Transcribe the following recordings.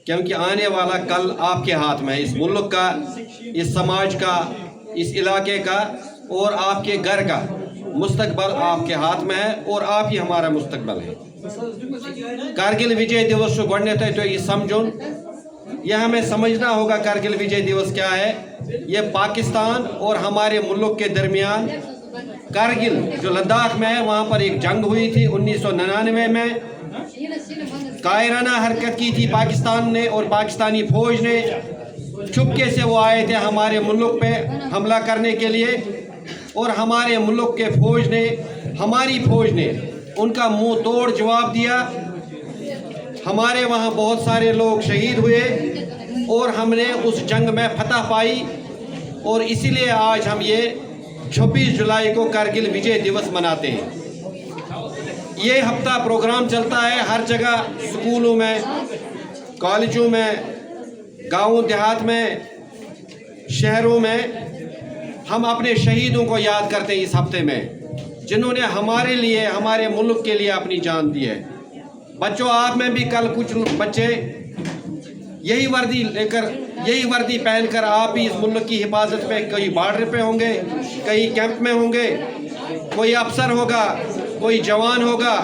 क्योंकि आने वाला कल आपके हाथ में है, इस मुल्क का, इस समाज का, इस इलाके का और आपके घर का मुस्तकबल आपके हाथ में है और आप ही हमारा मुस्तकबल है। कारगिल विजय दिवस गोडनेथ तो ये समझुन, यह हमें समझना होगा कारगिल विजय दिवस क्या है। ये पाकिस्तान और हमारे मुल्क के दरमियान कारगिल जो लद्दाख में है वहाँ पर एक जंग हुई थी 1999 में। कायराना हरकत की थी पाकिस्तान ने और पाकिस्तानी फौज ने, चुपके से वो आए थे हमारे मुल्क पे हमला करने के लिए और हमारे मुल्क के फौज ने, हमारी फौज ने उनका मुंह तोड़ जवाब दिया। हमारे वहाँ बहुत सारे लोग शहीद हुए और हमने उस जंग में फतह पाई और इसीलिए आज हम ये 26 जुलाई को कारगिल विजय दिवस मनाते हैं। ये हफ्ता प्रोग्राम चलता है हर जगह, स्कूलों में, कॉलेजों में, गाँव देहात में, शहरों में हम अपने शहीदों को याद करते हैं इस हफ्ते में, जिन्होंने हमारे लिए, हमारे मुल्क के लिए अपनी जान दी है। बच्चों, आप में भी कल कुछ बच्चे यही वर्दी लेकर, यही वर्दी पहनकर आप भी इस मुल्क की हिफाजत में कहीं बॉर्डर पे होंगे, कहीं कैंप में होंगे। कोई अफसर होगा, कोई जवान होगा,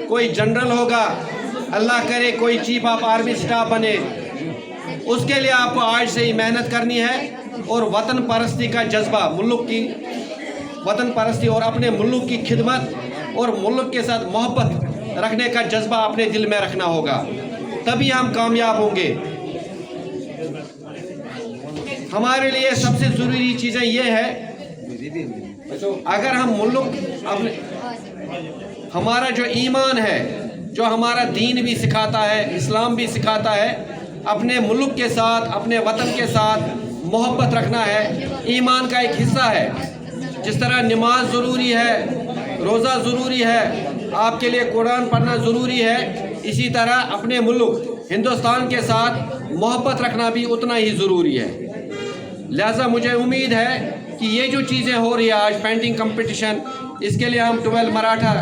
कोई जनरल होगा, अल्लाह करे कोई चीफ ऑफ आर्मी स्टाफ बने। उसके लिए आपको आज से ही मेहनत करनी है और वतन परस्ती का जज्बा, मुल्क की वतन परस्ती और अपने मुल्क की खिदमत और मुल्क के साथ मोहब्बत रखने का जज्बा अपने दिल में रखना होगा, तभी हम कामयाब होंगे। हमारे लिए सबसे ज़रूरी चीज़ें ये है, अगर हम मुल्क अपने, हमारा जो ईमान है, जो हमारा दीन भी सिखाता है, इस्लाम भी सिखाता है, अपने मुल्क के साथ, अपने वतन के साथ मोहब्बत रखना है, ईमान का एक हिस्सा है। जिस तरह नमाज ज़रूरी है, रोज़ा ज़रूरी है, आपके लिए कुरान पढ़ना ज़रूरी है, इसी तरह अपने मुल्क हिंदुस्तान के साथ मोहब्बत रखना भी उतना ही ज़रूरी है। लिहाजा मुझे उम्मीद है कि ये जो चीज़ें हो रही है आज, पेंटिंग कंपटीशन, इसके लिए हम 12 मराठा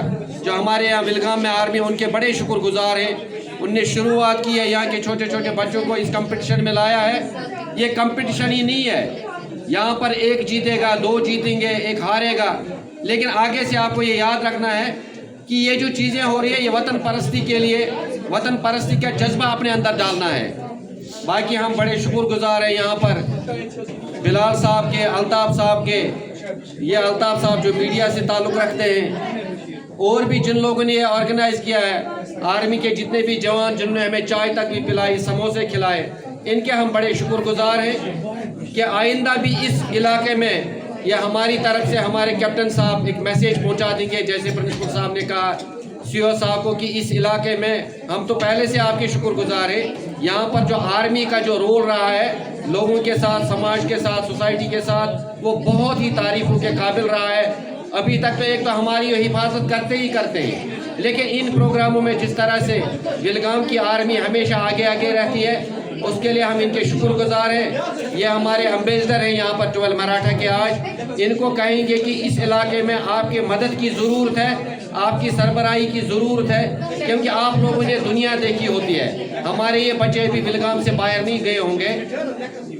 जो हमारे यहाँ विलगाम में आर्मी, उनके बड़े शुक्रगुजार हैं। उनने शुरुआत की है, यहाँ के छोटे छोटे बच्चों को इस कंपटीशन में लाया है। ये कंपटीशन ही नहीं है, यहाँ पर एक जीतेगा, 2 जीतेंगे, एक हारेगा, लेकिन आगे से आपको ये याद रखना है कि ये जो चीज़ें हो रही है ये वतन परस्ती के लिए, वतन परस्ती का जज्बा अपने अंदर डालना है। बाकी हम बड़े शुक्रगुजार हैं यहाँ पर बिलाल साहब के, अल्ताफ़ साहब के। ये अल्ताफ़ साहब जो मीडिया से ताल्लुक़ रखते हैं, और भी जिन लोगों ने ये ऑर्गेनाइज़ किया है, आर्मी के जितने भी जवान जिन्होंने हमें चाय तक भी पिलाई, समोसे खिलाए, इनके हम बड़े शुक्रगुजार हैं कि आइंदा भी इस इलाके में या हमारी तरफ से हमारे कैप्टन साहब एक मैसेज पहुंचा देंगे, जैसे प्रिंसिपल साहब ने कहा सीओ साहब को, कि इस इलाके में हम तो पहले से आपके शुक्रगुजार हैं। यहाँ पर जो आर्मी का जो रोल रहा है लोगों के साथ, समाज के साथ, सोसाइटी के साथ, वो बहुत ही तारीफ़ों के काबिल रहा है। अभी तक तो एक तो हमारी हिफाजत करते ही करते हैं, लेकिन इन प्रोग्रामों में जिस तरह से विलगाम की आर्मी हमेशा आगे आगे रहती है, उसके लिए हम इनके शुक्रगुजार हैं। ये हमारे एम्बेसडर हैं यहाँ पर 12 मराठा के। आज इनको कहेंगे कि इस इलाके में आपकी मदद की ज़रूरत है, आपकी सरबराही की ज़रूरत है, क्योंकि आप लोगों ने दुनिया देखी होती है। हमारे ये बच्चे भी विलगाम से बाहर नहीं गए होंगे।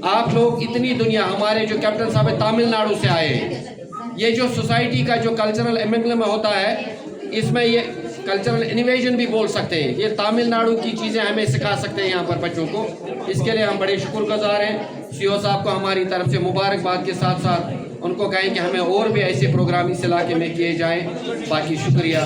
आप लोग इतनी दुनिया, हमारे जो कैप्टन साहब तमिलनाडु से आए हैं, ये जो सोसाइटी का जो कल्चरल एमेंगलम होता है, इसमें ये कल्चरल इनोवेशन भी बोल सकते हैं। ये तमिलनाडु की चीज़ें हमें सिखा सकते हैं यहाँ पर बच्चों को। इसके लिए हम बड़े शुक्रगुजार हैं। सीओ साहब को हमारी तरफ से मुबारकबाद के साथ साथ उनको कहें कि हमें और भी ऐसे प्रोग्राम इस इलाके में किए जाएँ। बाकी शुक्रिया।